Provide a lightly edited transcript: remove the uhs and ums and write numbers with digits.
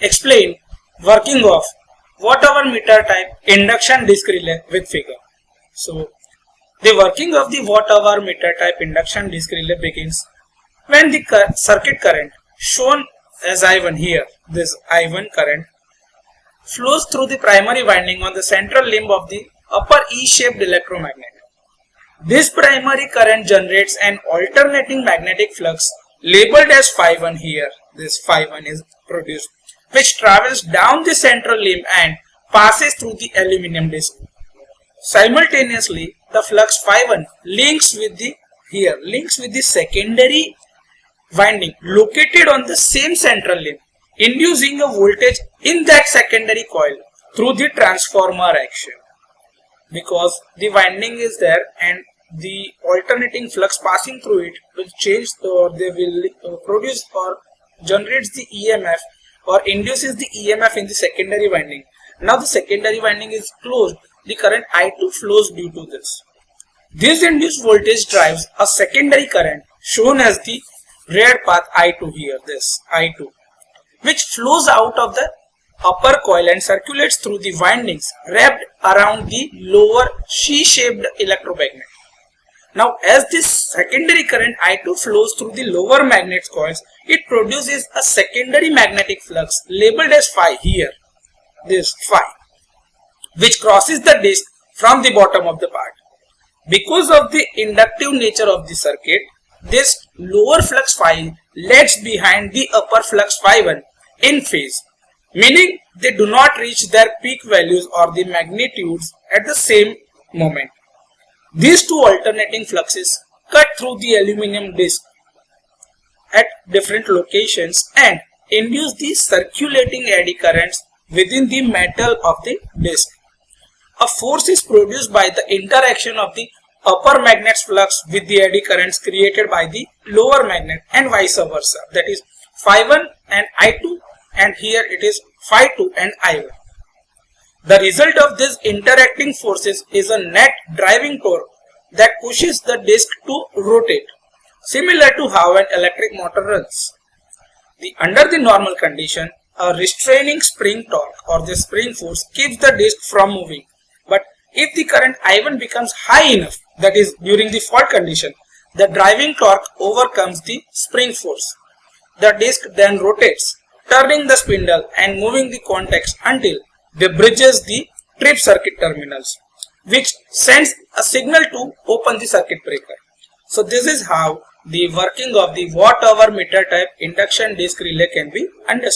explain working of watt-hour meter type induction disc relay with figure. So the working of the watt-hour meter type induction disc relay begins when the circuit current shown as I1 here, this I1 current flows through the primary winding on the central limb of the upper E-shaped electromagnet. This primary current generates an alternating magnetic flux labeled as phi1 here. This phi1 is produced, which travels down the central limb and passes through the aluminum disc. Simultaneously, the flux phi1 links with the secondary winding located on the same central limb, inducing a voltage in that secondary coil through the transformer action. Because the winding is there and the alternating flux passing through it will change, or they will produce or generates the EMF or induces the EMF in the secondary winding. Now the secondary winding is closed, the current I2 flows due to this. This induced voltage drives a secondary current shown as the red path I2 here, this I2, which flows out of the upper coil and circulates through the windings wrapped around the lower C-shaped electromagnet. Now as this secondary current I2 flows through the lower magnet coils, it produces a secondary magnetic flux labeled as phi here, this phi, which crosses the disc from the bottom of the part. Because of the inductive nature of the circuit, this lower flux phi lags behind the upper flux phi1 in phase, meaning they do not reach their peak values or the magnitudes at the same moment. These two alternating fluxes cut through the aluminum disc at different locations and induce the circulating eddy currents within the metal of the disc. A force is produced by the interaction of the upper magnet's flux with the eddy currents created by the lower magnet and vice versa. That is phi1 and I2, and here it is phi2 and I1. The result of these interacting forces is a net driving torque that pushes the disc to rotate, similar to how an electric motor runs. Under the normal condition, a restraining spring torque or the spring force keeps the disc from moving. But if the current I1 becomes high enough, that is during the fault condition, the driving torque overcomes the spring force. The disc then rotates, turning the spindle and moving the contacts until they bridges the trip circuit terminals, which sends a signal to open the circuit breaker. So this is how the working of the watt-hour meter type induction disc relay can be understood.